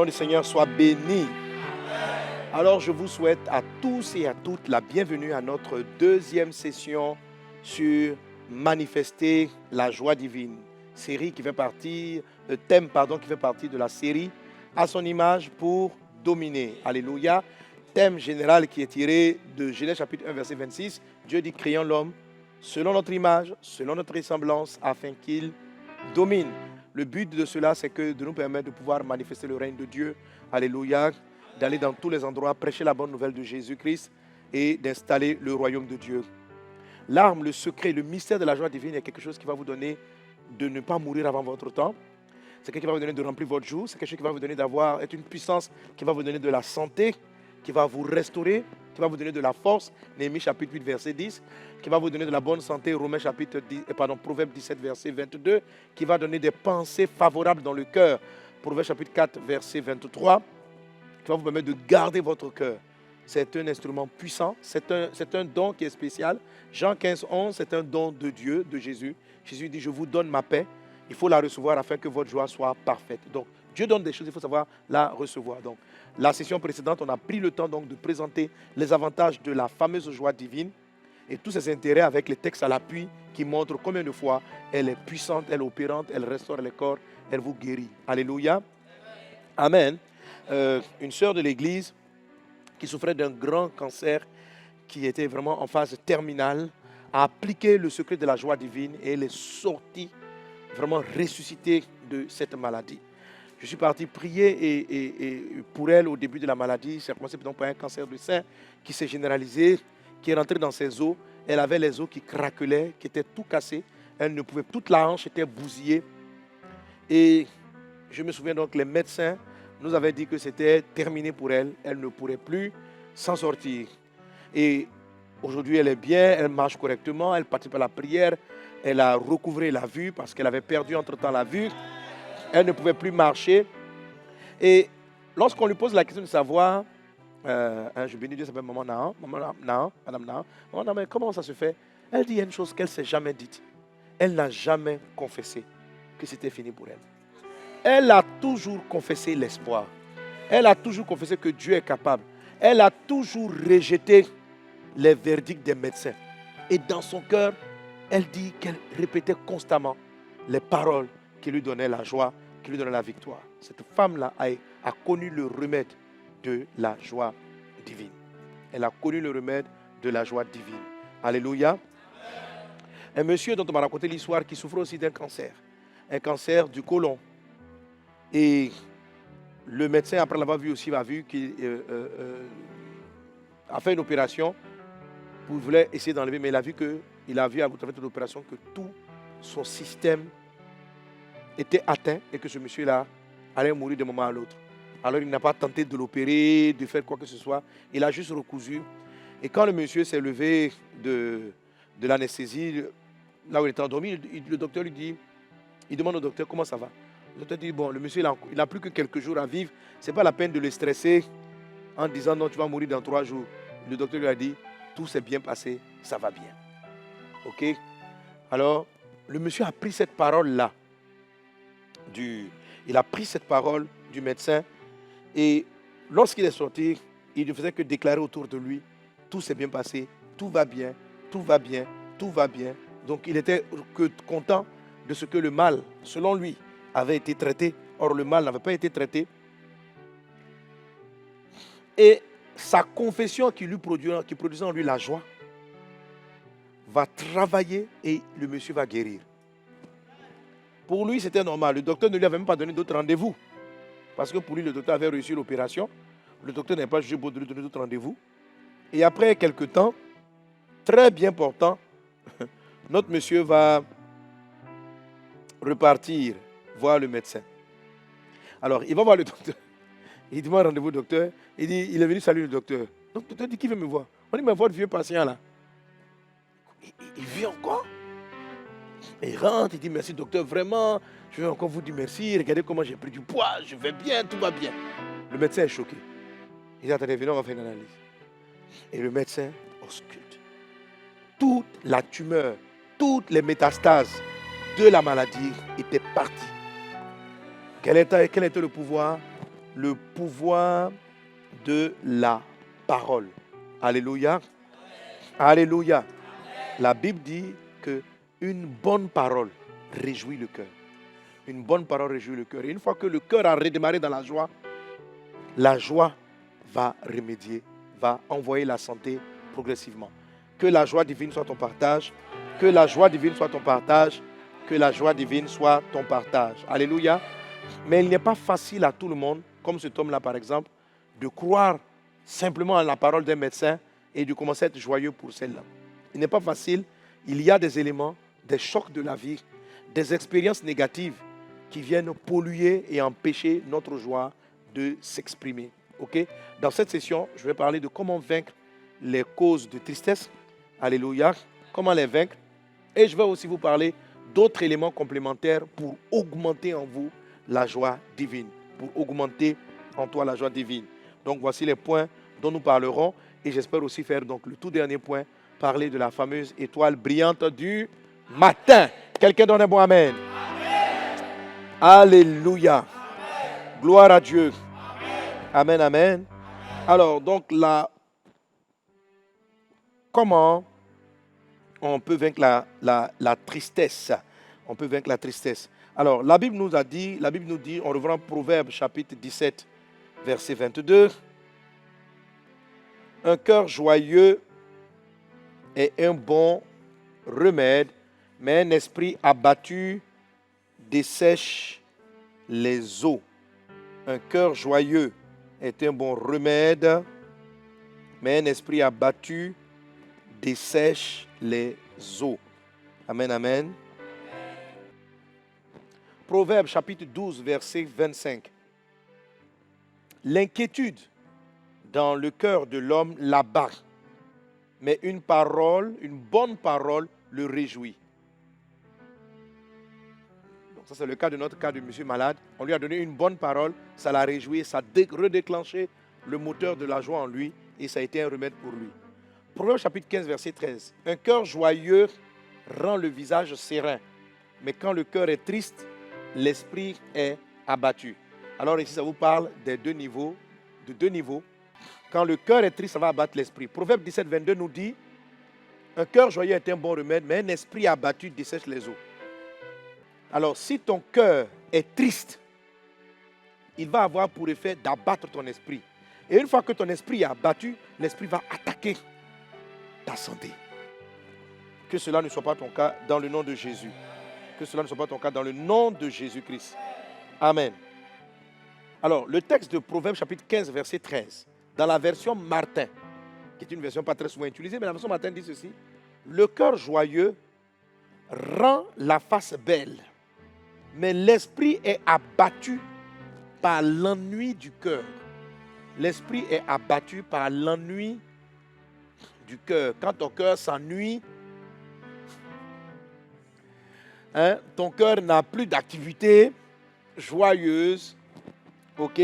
nom du Seigneur soit béni. Alors je vous souhaite à tous et à toutes la bienvenue à notre deuxième session sur manifester la joie divine. Série qui fait partie, thème qui fait partie de la série à son image pour dominer. Alléluia. Thème général qui est tiré de Genèse chapitre 1 verset 26. Dieu dit créons l'homme selon notre image, selon notre ressemblance afin qu'il domine. Le but de cela c'est que de nous permettre de pouvoir manifester le règne de Dieu. Alléluia. D'aller dans tous les endroits, prêcher la bonne nouvelle de Jésus-Christ et d'installer le royaume de Dieu. L'arme, le secret, le mystère de la joie divine est quelque chose qui va vous donner de ne pas mourir avant votre temps. C'est quelque chose qui va vous donner de remplir votre jour. C'est quelque chose qui va vous donner être une puissance qui va vous donner de la santé, qui va vous restaurer, qui va vous donner de la force. Néhémie chapitre 8 verset 10, qui va vous donner de la bonne santé. Proverbe 17 verset 22, qui va donner des pensées favorables dans le cœur. Proverbe chapitre 4 verset 23. Qui va vous permettre de garder votre cœur. C'est un instrument puissant, c'est un don qui est spécial. Jean 15, 11, c'est un don de Dieu, de Jésus. Jésus dit, je vous donne ma paix. Il faut la recevoir afin que votre joie soit parfaite. Donc, Dieu donne des choses, il faut savoir la recevoir. Donc, la session précédente, on a pris le temps donc, de présenter les avantages de la fameuse joie divine et tous ses intérêts avec les textes à l'appui qui montrent combien de fois elle est puissante, elle est opérante, elle restaure les corps, elle vous guérit. Alléluia. Amen. Une sœur de l'église qui souffrait d'un grand cancer, qui était vraiment en phase terminale, a appliqué le secret de la joie divine et elle est sortie vraiment ressuscitée de cette maladie. Je suis parti prier et pour elle au début de la maladie. C'est commencé par un cancer du sein qui s'est généralisé, qui est rentré dans ses os. Elle avait les os qui craquelaient, qui étaient tout cassés. Elle ne pouvait, toute la hanche était bousillée. Et je me souviens donc les médecins nous avait dit que c'était terminé pour elle. Elle ne pourrait plus s'en sortir. Et aujourd'hui, elle est bien, elle marche correctement, elle participe à la prière, elle a recouvré la vue parce qu'elle avait perdu entre-temps la vue. Elle ne pouvait plus marcher. Et lorsqu'on lui pose la question de savoir, je bénis Dieu, ça s'appelle Maman Nahan, Madame Nahan, Maman Nahan, mais comment ça se fait? Elle dit une chose qu'elle ne s'est jamais dite. Elle n'a jamais confessé que c'était fini pour elle. Elle a toujours confessé l'espoir. Elle a toujours confessé que Dieu est capable. Elle a toujours rejeté les verdicts des médecins. Et dans son cœur, elle dit qu'elle répétait constamment les paroles qui lui donnaient la joie, qui lui donnaient la victoire. Cette femme-là a connu le remède de la joie divine. Elle a connu le remède de la joie divine. Alléluia. Un monsieur dont on m'a raconté l'histoire qui souffrait aussi d'un cancer. Un cancer du côlon. Et le médecin, après l'avoir vu aussi, a vu qu'il a fait une opération. Il voulait essayer d'enlever, mais il a vu à travers l'opération que tout son système était atteint et que ce monsieur-là allait mourir d'un moment à l'autre. Alors il n'a pas tenté de l'opérer, de faire quoi que ce soit. Il a juste recousu. Et quand le monsieur s'est levé de l'anesthésie, là où il était endormi, le docteur lui dit, il demande au docteur comment ça va. Le docteur dit, bon, le monsieur, il n'a plus que quelques jours à vivre. Ce n'est pas la peine de le stresser en disant, non, tu vas mourir dans 3 jours. Le docteur lui a dit, tout s'est bien passé, ça va bien. OK? Alors, le monsieur a pris cette parole-là. Il a pris cette parole du médecin. Et lorsqu'il est sorti, il ne faisait que déclarer autour de lui, tout s'est bien passé, tout va bien, tout va bien, tout va bien. Donc, il était content de ce que le mal, selon lui, avait été traité. Or, le mal n'avait pas été traité. Et sa confession qui produisait en lui la joie va travailler et le monsieur va guérir. Pour lui, c'était normal. Le docteur ne lui avait même pas donné d'autres rendez-vous. Parce que pour lui, le docteur avait réussi l'opération. Le docteur n'a pas jugé pour lui donner d'autres rendez-vous. Et après quelques temps, très bien portant, notre monsieur va repartir voir le médecin. Alors, il va voir le docteur. Il demande rendez-vous au docteur. Il dit, il est venu saluer le docteur. Donc, le docteur dit, qui veut me voir? On dit, mais votre vieux patient là. Il vit encore. Il rentre, il dit, merci docteur, vraiment. Je vais encore vous dire merci. Regardez comment j'ai pris du poids. Je vais bien, tout va bien. Le médecin est choqué. Il dit, attendez, venez, on va faire une analyse. Et le médecin ausculte. Toute la tumeur, toutes les métastases de la maladie étaient parties. Quel était le pouvoir le pouvoir de la parole. Alléluia. Alléluia. La Bible dit que une bonne parole réjouit le cœur. Une bonne parole réjouit le cœur. Et une fois que le cœur a redémarré dans la joie va remédier, va envoyer la santé progressivement. Que la joie divine soit ton partage. Que la joie divine soit ton partage. Que la joie divine soit ton partage. Alléluia. Mais il n'est pas facile à tout le monde, comme cet homme-là par exemple, de croire simplement à la parole d'un médecin et de commencer à être joyeux pour celle-là. Il n'est pas facile. Il y a des éléments, des chocs de la vie, des expériences négatives qui viennent polluer et empêcher notre joie de s'exprimer. Okay? Dans cette session, je vais parler de comment vaincre les causes de tristesse. Alléluia. Comment les vaincre. Et je vais aussi vous parler d'autres éléments complémentaires pour augmenter en vous la joie divine. Pour augmenter en toi la joie divine. Donc voici les points dont nous parlerons. Et j'espère aussi faire donc le tout dernier point, parler de la fameuse étoile brillante du matin. Quelqu'un donne un bon amen. Alléluia. Gloire à Dieu. Amen, amen. Alors, donc là, comment on peut vaincre la tristesse? On peut vaincre la tristesse. Alors, la Bible nous dit, on reprend Proverbe chapitre 17, verset 22. Un cœur joyeux est un bon remède, mais un esprit abattu dessèche les eaux. Un cœur joyeux est un bon remède, mais un esprit abattu dessèche les eaux. Amen, amen. Proverbe chapitre 12, verset 25. L'inquiétude dans le cœur de l'homme l'abat, mais une bonne parole, le réjouit. Donc ça c'est le cas de notre cas de monsieur malade. On lui a donné une bonne parole, ça l'a réjoui, ça a redéclenché le moteur de la joie en lui et ça a été un remède pour lui. Proverbe chapitre 15, verset 13. Un cœur joyeux rend le visage serein, mais quand le cœur est triste, l'esprit est abattu. Alors ici ça vous parle de deux niveaux. Quand le cœur est triste, ça va abattre l'esprit. Proverbe 17, 22 nous dit, un cœur joyeux est un bon remède, mais un esprit abattu dessèche les eaux. Alors, si ton cœur est triste, il va avoir pour effet d'abattre ton esprit. Et une fois que ton esprit est abattu, l'esprit va attaquer ta santé. Que cela ne soit pas ton cas dans le nom de Jésus. Que cela ne soit pas ton cas dans le nom de Jésus-Christ. Amen. Alors, le texte de Proverbe chapitre 15, verset 13, dans la version Martin, qui est une version pas très souvent utilisée, mais la version Martin dit ceci. Le cœur joyeux rend la face belle, mais l'esprit est abattu par l'ennui du cœur. L'esprit est abattu par l'ennui du cœur. Quand ton cœur s'ennuie, ton cœur n'a plus d'activité joyeuse, ok?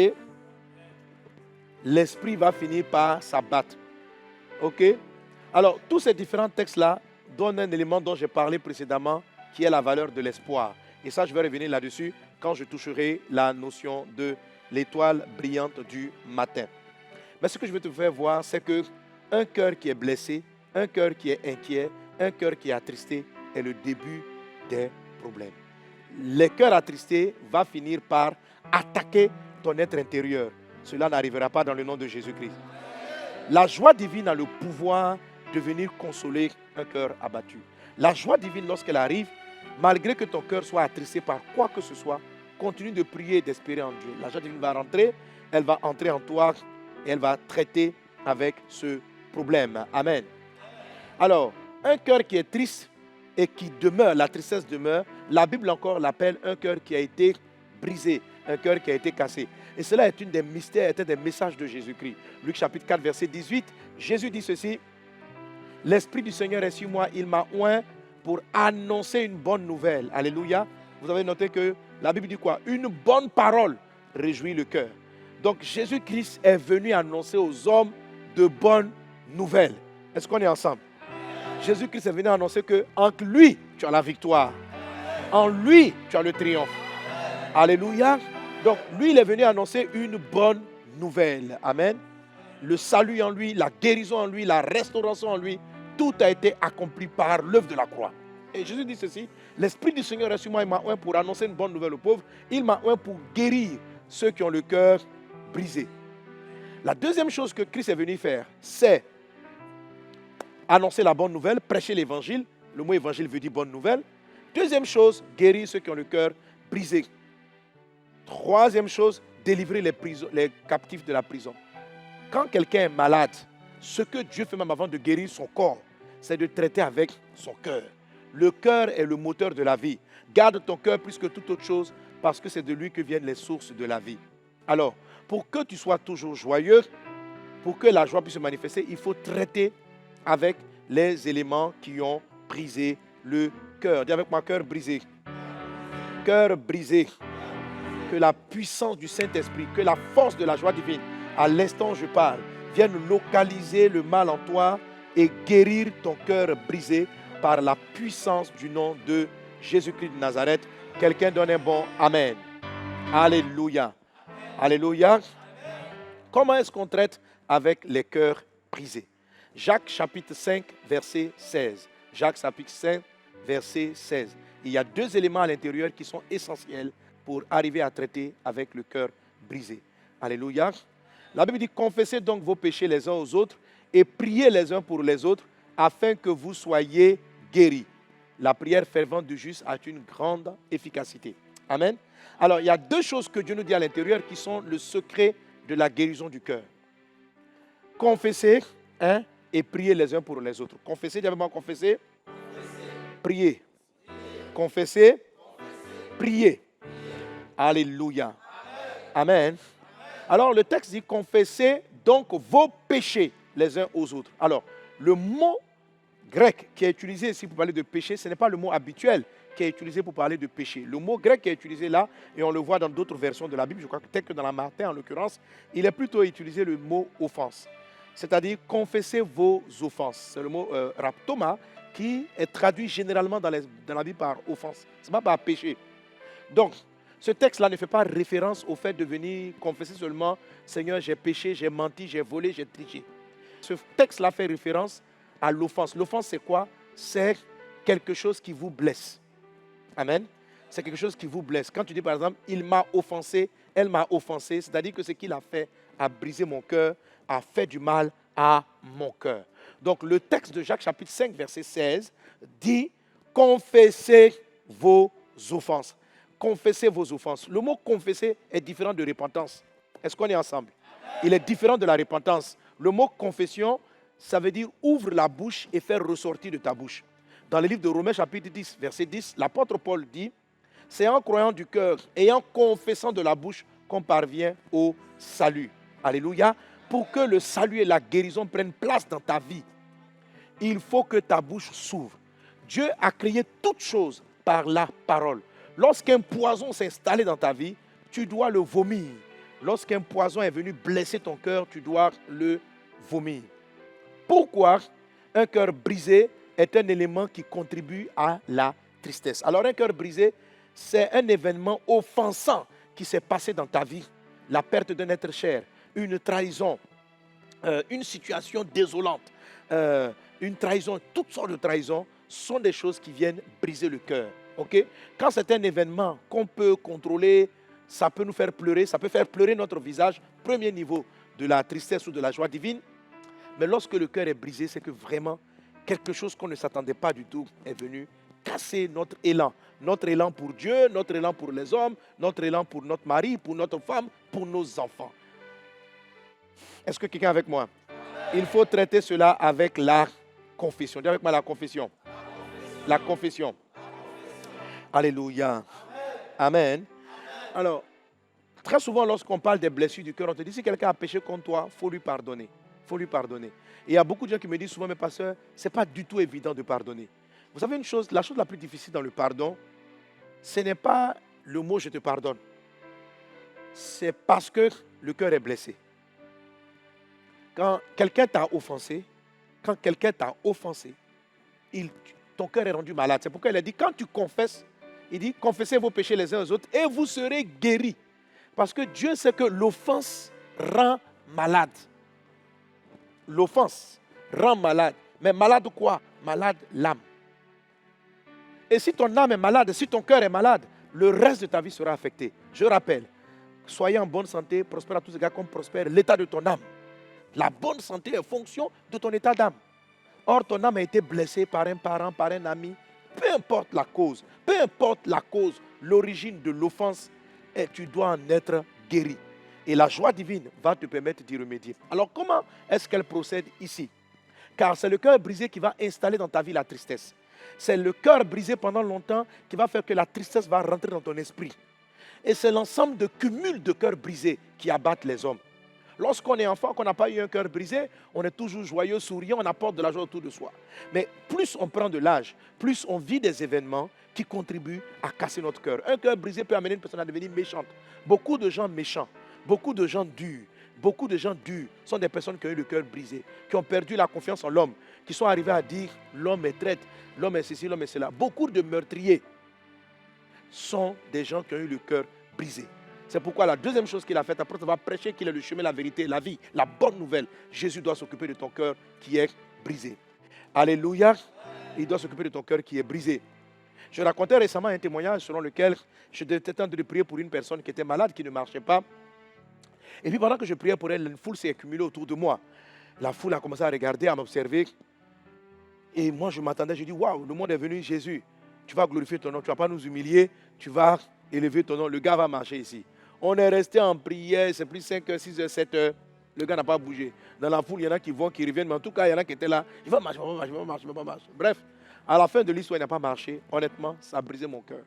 L'esprit va finir par s'abattre. Ok? Alors, tous ces différents textes-là donnent un élément dont j'ai parlé précédemment, qui est la valeur de l'espoir. Et ça, je vais revenir là-dessus quand je toucherai la notion de l'étoile brillante du matin. Mais ce que je veux te faire voir, c'est qu'un cœur qui est blessé, un cœur qui est inquiet, un cœur qui est attristé est le début des problèmes. Le cœur attristé va finir par attaquer ton être intérieur. Cela n'arrivera pas dans le nom de Jésus-Christ. La joie divine a le pouvoir de venir consoler un cœur abattu. La joie divine, lorsqu'elle arrive, malgré que ton cœur soit attristé par quoi que ce soit, continue de prier et d'espérer en Dieu. La joie divine va rentrer, elle va entrer en toi et elle va traiter avec ce problème. Amen. Alors, un cœur qui est triste et qui demeure, la tristesse demeure, la Bible encore l'appelle un cœur qui a été brisé, un cœur qui a été cassé. Et cela est une des mystères, était des messages de Jésus-Christ. Luc chapitre 4, verset 18, Jésus dit ceci, « L'Esprit du Seigneur est sur moi, il m'a oint pour annoncer une bonne nouvelle. » Alléluia. Vous avez noté que la Bible dit quoi? Une bonne parole réjouit le cœur. Donc Jésus-Christ est venu annoncer aux hommes de bonnes nouvelles. Est-ce qu'on est ensemble? Jésus-Christ est venu annoncer qu'en lui, tu as la victoire. En lui, tu as le triomphe. Alléluia. Donc, lui, il est venu annoncer une bonne nouvelle. Amen. Le salut en lui, la guérison en lui, la restauration en lui, tout a été accompli par l'œuvre de la croix. Et Jésus dit ceci, l'Esprit du Seigneur est sur moi, il m'a oint pour annoncer une bonne nouvelle aux pauvres, il m'a oint pour guérir ceux qui ont le cœur brisé. La deuxième chose que Christ est venu faire, c'est annoncer la bonne nouvelle, prêcher l'évangile. Le mot évangile veut dire bonne nouvelle. Deuxième chose, guérir ceux qui ont le cœur brisé. Troisième chose, délivrer les captifs de la prison. Quand quelqu'un est malade, ce que Dieu fait même avant de guérir son corps, c'est de traiter avec son cœur. Le cœur est le moteur de la vie. Garde ton cœur plus que toute autre chose parce que c'est de lui que viennent les sources de la vie. Alors, pour que tu sois toujours joyeux, pour que la joie puisse se manifester, il faut traiter avec les éléments qui ont brisé le cœur. Dis avec moi, cœur brisé. Cœur brisé. Que la puissance du Saint-Esprit, que la force de la joie divine, à l'instant où je parle, vienne localiser le mal en toi et guérir ton cœur brisé par la puissance du nom de Jésus-Christ de Nazareth. Quelqu'un donne un bon Amen. Alléluia. Alléluia. Comment est-ce qu'on traite avec les cœurs brisés? Jacques chapitre 5, verset 16. Jacques chapitre 5, verset 16. Il y a deux éléments à l'intérieur qui sont essentiels pour arriver à traiter avec le cœur brisé. Alléluia. La Bible dit, confessez donc vos péchés les uns aux autres et priez les uns pour les autres afin que vous soyez guéris. La prière fervente du juste a une grande efficacité. Amen. Alors, il y a deux choses que Dieu nous dit à l'intérieur qui sont le secret de la guérison du cœur. Confessez et priez les uns pour les autres. Confessez, dis-moi confessez. Priez. Confessez. Priez. Alléluia. Amen. Alors, le texte dit, confessez donc vos péchés les uns aux autres. Alors, le mot grec qui est utilisé ici pour parler de péché, ce n'est pas le mot habituel qui est utilisé pour parler de péché. Le mot grec qui est utilisé là, et on le voit dans d'autres versions de la Bible, je crois que peut-être que dans la Martin en l'occurrence, il est plutôt utilisé le mot offense. C'est-à-dire, confessez vos offenses. C'est le mot raptoma qui est traduit généralement dans la Bible par offense. Ce n'est pas par péché. Donc, ce texte-là ne fait pas référence au fait de venir confesser seulement « Seigneur, j'ai péché, j'ai menti, j'ai volé, j'ai triché ». Ce texte-là fait référence à l'offense. L'offense, c'est quoi? C'est quelque chose qui vous blesse. Amen. C'est quelque chose qui vous blesse. Quand tu dis par exemple « il m'a offensé »,« elle m'a offensé », c'est-à-dire que ce qu'il a fait a brisé mon cœur, a fait du mal à mon cœur. Donc le texte de Jacques chapitre 5 verset 16 dit « confessez vos offenses ». Confessez vos offenses. Le mot confesser est différent de repentance. Est-ce qu'on est ensemble? Il est différent de la repentance. Le mot confession, ça veut dire ouvre la bouche et faire ressortir de ta bouche. Dans le livre de Romains chapitre 10, verset 10, l'apôtre Paul dit, c'est en croyant du cœur et en confessant de la bouche qu'on parvient au salut. Alléluia. Pour que le salut et la guérison prennent place dans ta vie, il faut que ta bouche s'ouvre. Dieu a créé toutes choses par la parole. Lorsqu'un poison s'est installé dans ta vie, tu dois le vomir. Lorsqu'un poison est venu blesser ton cœur, tu dois le vomir. Pourquoi un cœur brisé est un élément qui contribue à la tristesse? Alors un cœur brisé, c'est un événement offensant qui s'est passé dans ta vie. La perte d'un être cher, une trahison, une situation désolante, une trahison, toutes sortes de trahisons sont des choses qui viennent briser le cœur. Okay? Quand c'est un événement qu'on peut contrôler, ça peut nous faire pleurer, ça peut faire pleurer notre visage, premier niveau de la tristesse ou de la joie divine. Mais lorsque le cœur est brisé, c'est que vraiment quelque chose qu'on ne s'attendait pas du tout est venu casser notre élan. Notre élan pour Dieu, notre élan pour les hommes, notre élan pour notre mari, pour notre femme, pour nos enfants. Est-ce que quelqu'un est avec moi? Il faut traiter cela avec la confession. Dis avec moi la confession. La confession. Alléluia. Amen. Alors, très souvent, lorsqu'on parle des blessures du cœur, on te dit, si quelqu'un a péché contre toi, il faut lui pardonner. Il faut lui pardonner. Et il y a beaucoup de gens qui me disent souvent, mais pasteur, ce n'est pas du tout évident de pardonner. Vous savez une chose, la chose la plus difficile dans le pardon, ce n'est pas le mot « je te pardonne ». C'est parce que le cœur est blessé. Quand quelqu'un t'a offensé, ton cœur est rendu malade. C'est pourquoi il a dit, quand tu confesses, il dit, confessez vos péchés les uns aux autres et vous serez guéris. Parce que Dieu sait que l'offense rend malade. L'offense rend malade. Mais malade quoi? Malade l'âme. Et si ton âme est malade, si ton cœur est malade, le reste de ta vie sera affecté. Je rappelle, soyez en bonne santé, prospère à tous les gars comme prospère l'état de ton âme. La bonne santé est fonction de ton état d'âme. Or, ton âme a été blessée par un parent, par un ami. Peu importe la cause, l'origine de l'offense, et tu dois en être guéri. Et la joie divine va te permettre d'y remédier. Alors, comment est-ce qu'elle procède ici? Car c'est le cœur brisé qui va installer dans ta vie la tristesse. C'est le cœur brisé pendant longtemps qui va faire que la tristesse va rentrer dans ton esprit. Et c'est l'ensemble de cumul de cœurs brisés qui abattent les hommes. Lorsqu'on est enfant, qu'on n'a pas eu un cœur brisé, on est toujours joyeux, souriant, on apporte de la joie autour de soi. Mais plus on prend de l'âge, plus on vit des événements qui contribuent à casser notre cœur. Un cœur brisé peut amener une personne à devenir méchante. Beaucoup de gens méchants, beaucoup de gens durs sont des personnes qui ont eu le cœur brisé, qui ont perdu la confiance en l'homme, qui sont arrivés à dire l'homme est traître, l'homme est ceci, l'homme est cela. Beaucoup de meurtriers sont des gens qui ont eu le cœur brisé. C'est pourquoi la deuxième chose qu'il a faite, après avoir prêché qu'il est le chemin, la vérité, la vie, la bonne nouvelle, Jésus doit s'occuper de ton cœur qui est brisé. Alléluia. Il doit s'occuper de ton cœur qui est brisé. Je racontais récemment un témoignage selon lequel je devais tenter de prier pour une personne qui était malade, qui ne marchait pas. Et puis pendant que je priais pour elle, une foule s'est accumulée autour de moi. La foule a commencé à regarder, à m'observer. Et moi, je m'attendais, je dis, waouh, le monde est venu, Jésus. Tu vas glorifier ton nom, tu ne vas pas nous humilier, tu vas élever ton nom. Le gars va marcher ici. On est resté en prière, c'est plus 5 heures, 6 heures, 7 heures. Le gars n'a pas bougé. Dans la foule, il y en a qui vont, qui reviennent, mais en tout cas, il y en a qui étaient là. Il va marcher, il va marcher. Bref, à la fin de l'histoire, il n'a pas marché. Honnêtement, ça a brisé mon cœur.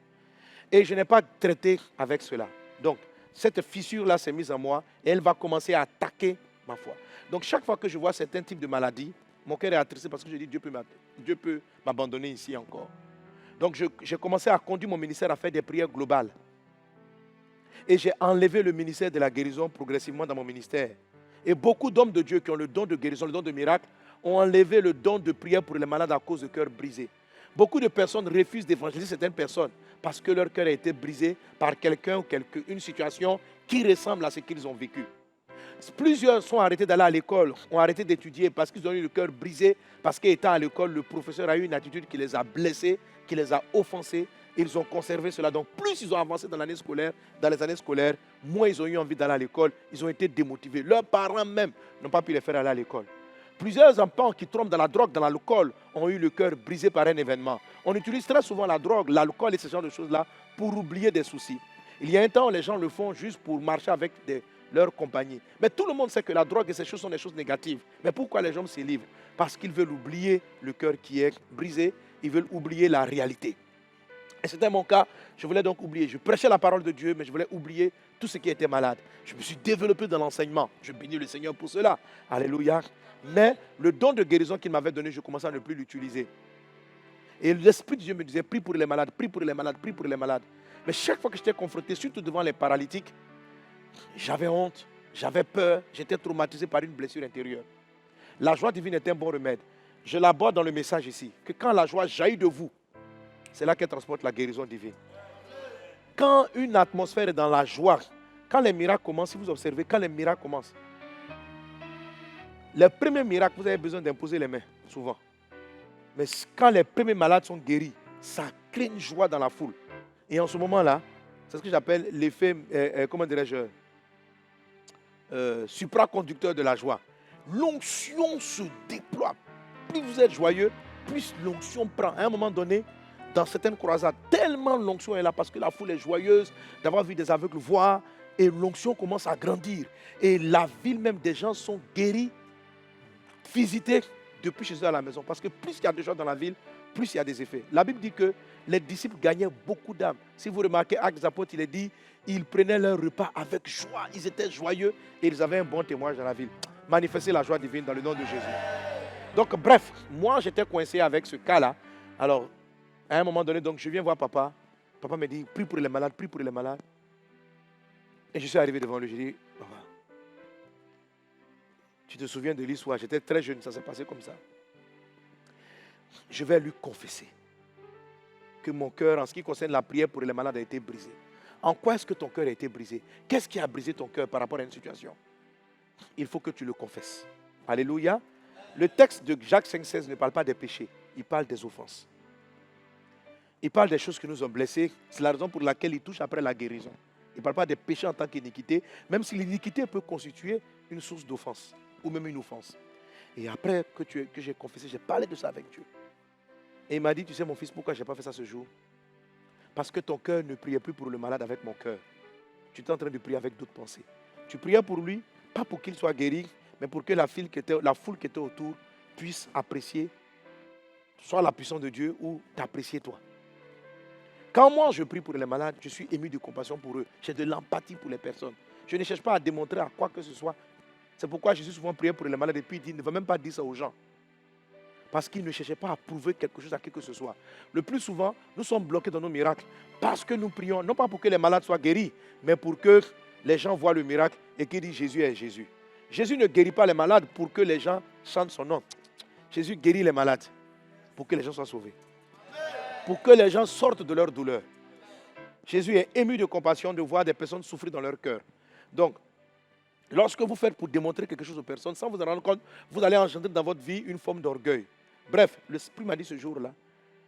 Et je n'ai pas traité avec cela. Donc, cette fissure-là s'est mise en moi et elle va commencer à attaquer ma foi. Donc, chaque fois que je vois certains types de maladies, mon cœur est attristé parce que je dis Dieu peut m'abandonner ici encore. Donc, j'ai commencé à conduire mon ministère à faire des prières globales. Et j'ai enlevé le ministère de la guérison progressivement dans mon ministère. Et beaucoup d'hommes de Dieu qui ont le don de guérison, le don de miracle, ont enlevé le don de prière pour les malades à cause de cœur brisé. Beaucoup de personnes refusent d'évangéliser certaines personnes parce que leur cœur a été brisé par quelqu'un ou une situation qui ressemble à ce qu'ils ont vécu. Plusieurs sont arrêtés d'aller à l'école, ont arrêté d'étudier parce qu'ils ont eu le cœur brisé, parce qu'étant à l'école, le professeur a eu une attitude qui les a blessés, qui les a offensés. Ils ont conservé cela. Donc plus ils ont avancé dans les années scolaires, moins ils ont eu envie d'aller à l'école. Ils ont été démotivés. Leurs parents même n'ont pas pu les faire aller à l'école. Plusieurs enfants qui tombent dans la drogue, dans l'alcool, ont eu le cœur brisé par un événement. On utilise très souvent la drogue, l'alcool et ce genre de choses-là pour oublier des soucis. Il y a un temps où les gens le font juste pour marcher avec leur compagnie. Mais tout le monde sait que la drogue et ces choses sont des choses négatives. Mais pourquoi les gens s'y livrent? Parce qu'ils veulent oublier le cœur qui est brisé. Ils veulent oublier la réalité. Et c'était mon cas. Je voulais donc oublier. Je prêchais la parole de Dieu, mais je voulais oublier tout ce qui était malade. Je me suis développé dans l'enseignement. Je bénis le Seigneur pour cela. Alléluia. Mais le don de guérison qu'il m'avait donné, je commençais à ne plus l'utiliser. Et l'Esprit de Dieu me disait, prie pour les malades, prie pour les malades, prie pour les malades. Mais chaque fois que j'étais confronté, surtout devant les paralytiques, j'avais honte, j'avais peur, j'étais traumatisé par une blessure intérieure. La joie divine est un bon remède. Je l'aborde dans le message ici, que quand la joie jaillit de vous, c'est là qu'elle transporte la guérison divine. Quand une atmosphère est dans la joie, quand les miracles commencent, si vous observez, quand les miracles commencent, les premiers miracles, vous avez besoin d'imposer les mains, souvent. Mais quand les premiers malades sont guéris, ça crée une joie dans la foule. Et en ce moment-là, c'est ce que j'appelle l'effet, comment dirais-je, supraconducteur de la joie. L'onction se déploie. Plus vous êtes joyeux, plus l'onction prend. À un moment donné, dans certaines croisades, tellement l'onction est là parce que la foule est joyeuse d'avoir vu des aveugles voir et l'onction commence à grandir. Et la ville même des gens sont guéris, visités depuis chez eux à la maison. Parce que plus il y a de gens dans la ville, plus il y a des effets. La Bible dit que les disciples gagnaient beaucoup d'âmes. Si vous remarquez, Actes des Apôtres, il est dit, ils prenaient leur repas avec joie. Ils étaient joyeux et ils avaient un bon témoignage dans la ville. Manifester la joie divine dans le nom de Jésus. Donc bref, moi j'étais coincé avec ce cas-là. Alors, à un moment donné, donc je viens voir papa. Papa me dit, prie pour les malades, prie pour les malades. Et je suis arrivé devant lui, je dis, papa, tu te souviens de l'histoire, j'étais très jeune, ça s'est passé comme ça. Je vais lui confesser que mon cœur, en ce qui concerne la prière pour les malades, a été brisé. En quoi est-ce que ton cœur a été brisé? Qu'est-ce qui a brisé ton cœur par rapport à une situation? Il faut que tu le confesses. Alléluia. Le texte de Jacques 5,16 ne parle pas des péchés, il parle des offenses. Il parle des choses qui nous ont blessés. C'est la raison pour laquelle il touche après la guérison. Il ne parle pas des péchés en tant qu'iniquité, même si l'iniquité peut constituer une source d'offense ou même une offense. Et après que j'ai confessé, j'ai parlé de ça avec Dieu. Et il m'a dit, tu sais mon fils, pourquoi je n'ai pas fait ça ce jour? Parce que ton cœur ne priait plus pour le malade avec mon cœur. Tu étais en train de prier avec d'autres pensées. Tu priais pour lui, pas pour qu'il soit guéri, mais pour que la foule qui était autour puisse apprécier soit la puissance de Dieu ou t'apprécier toi. Quand moi je prie pour les malades, je suis ému de compassion pour eux. J'ai de l'empathie pour les personnes. Je ne cherche pas à démontrer à quoi que ce soit. C'est pourquoi je suis souvent prié pour les malades et puis il ne va même pas dire ça aux gens. Parce qu'il ne cherchait pas à prouver quelque chose à qui que ce soit. Le plus souvent, nous sommes bloqués dans nos miracles parce que nous prions, non pas pour que les malades soient guéris, mais pour que les gens voient le miracle et qu'ils disent Jésus est Jésus. Jésus ne guérit pas les malades pour que les gens chantent son nom. Jésus guérit les malades pour que les gens soient sauvés. Pour que les gens sortent de leur douleur. Jésus est ému de compassion de voir des personnes souffrir dans leur cœur. Donc, lorsque vous faites pour démontrer quelque chose aux personnes, sans vous en rendre compte, vous allez engendrer dans votre vie une forme d'orgueil. Bref, l'Esprit m'a dit ce jour-là,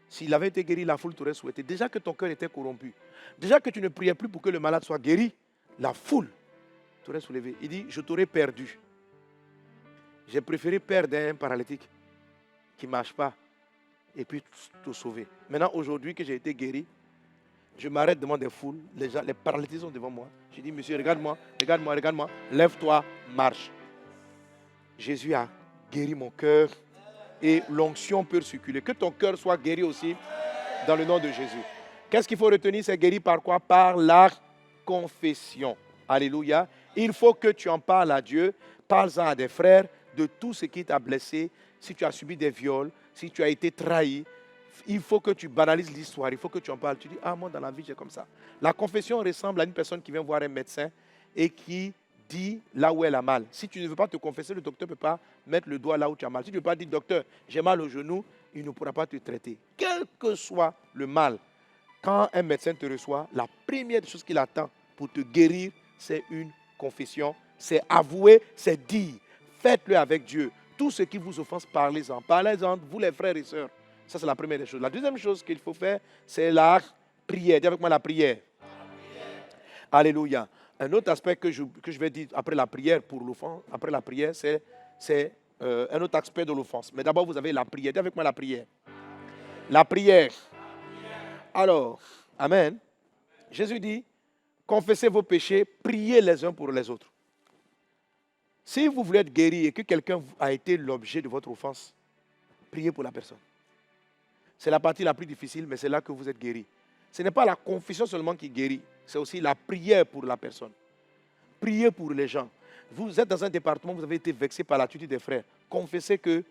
s'il avait été guéri, la foule t'aurait souhaité. Déjà que ton cœur était corrompu, déjà que tu ne priais plus pour que le malade soit guéri, la foule t'aurait soulevé. Il dit, je t'aurais perdu. J'ai préféré perdre un paralytique qui ne marche pas et puis te sauver. Maintenant, aujourd'hui que j'ai été guéri, je m'arrête devant des foules, les paralytiques sont devant moi. Je dis, monsieur, regarde-moi, regarde-moi, regarde-moi, lève-toi, marche. Jésus a guéri mon cœur et l'onction peut circuler. Que ton cœur soit guéri aussi dans le nom de Jésus. Qu'est-ce qu'il faut retenir? C'est guéri par quoi? Par la confession. Alléluia. Il faut que tu en parles à Dieu, parle-en à des frères de tout ce qui t'a blessé. Si tu as subi des viols, si tu as été trahi, il faut que tu banalises l'histoire, il faut que tu en parles. Tu dis, ah moi dans la vie j'ai comme ça. La confession ressemble à une personne qui vient voir un médecin et qui dit là où elle a mal. Si tu ne veux pas te confesser, le docteur ne peut pas mettre le doigt là où tu as mal. Si tu ne veux pas dire, docteur, j'ai mal au genou, il ne pourra pas te traiter. Quel que soit le mal, quand un médecin te reçoit, la première chose qu'il attend pour te guérir, c'est une confession, c'est avouer, c'est dire. Faites-le avec Dieu. Tout ce qui vous offense, parlez-en. Parlez-en, vous les frères et sœurs. Ça, c'est la première des choses. La deuxième chose qu'il faut faire, c'est la prière. Dis avec moi la prière. Alléluia. Un autre aspect que je vais dire après la prière pour l'offense, après la prière, c'est un autre aspect de l'offense. Mais d'abord, vous avez la prière. Dis avec moi la prière. La prière. Alors, amen. Jésus dit, confessez vos péchés, priez les uns pour les autres. Si vous voulez être guéri et que quelqu'un a été l'objet de votre offense, priez pour la personne. C'est la partie la plus difficile, mais c'est là que vous êtes guéri. Ce n'est pas la confession seulement qui guérit, c'est aussi la prière pour la personne. Priez pour les gens. Vous êtes dans un département, vous avez été vexé par l'attitude des frères. Confessez que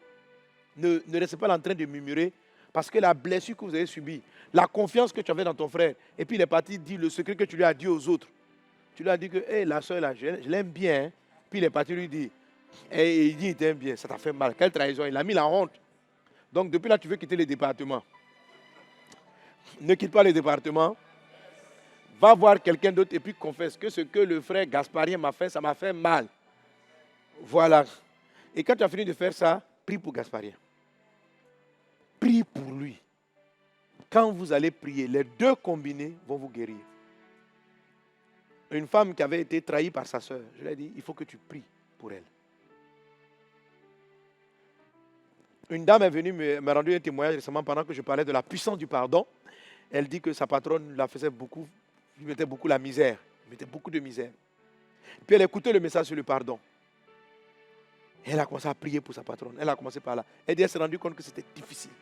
ne restez pas en train de murmurer, parce que la blessure que vous avez subie, la confiance que tu avais dans ton frère, et puis il est parti dire le secret que tu lui as dit aux autres. Tu lui as dit que hey, la soeur, là, je l'aime bien. Hein. Puis il est parti lui dire, hey, il dit il t'aime bien, ça t'a fait mal. Quelle trahison, il a mis la honte. Donc depuis là, tu veux quitter le département. Ne quitte pas le département. Va voir quelqu'un d'autre et puis confesse que ce que le frère Gasparien m'a fait, ça m'a fait mal. Voilà. Et quand tu as fini de faire ça, prie pour Gasparien. Prie pour lui. Quand vous allez prier, les deux combinés vont vous guérir. Une femme qui avait été trahie par sa soeur, je lui ai dit, il faut que tu pries pour elle. Une dame est venue me rendre un témoignage récemment pendant que je parlais de la puissance du pardon. Elle dit que sa patronne la faisait beaucoup, lui mettait beaucoup la misère, lui mettait beaucoup de misère. Puis elle écoutait le message sur le pardon. Elle a commencé à prier pour sa patronne. Elle a commencé par là. Elle s'est rendue compte que c'était difficile.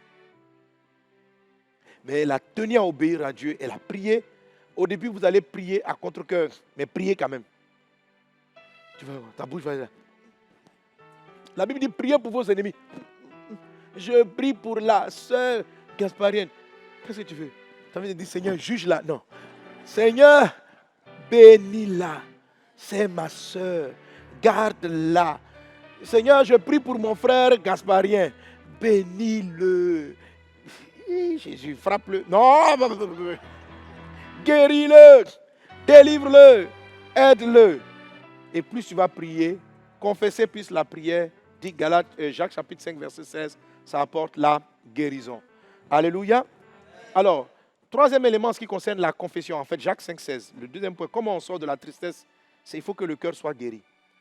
Mais elle a tenu à obéir à Dieu. Elle a prié. Au début, vous allez prier à contre-cœur, mais priez quand même. Tu vas voir, ta bouche va être là. La Bible dit priez pour vos ennemis. Je prie pour la sœur Gasparienne. Qu'est-ce que tu veux? Tu as envie de dire, Seigneur, juge-la. Non. Seigneur, bénis-la. C'est ma sœur. Garde-la. Seigneur, je prie pour mon frère Gasparien. Bénis-le. Jésus, frappe-le. Non. Guéris-le. Délivre-le. Aide-le. Et plus tu vas prier, confesser plus la prière, dit Jacques chapitre 5, verset 16, ça apporte la guérison. Alléluia. Alors, troisième élément, en ce qui concerne la confession, en fait, Jacques 5, 16. Le deuxième point, comment on sort de la tristesse, c'est qu'il faut que le cœur soit guéri.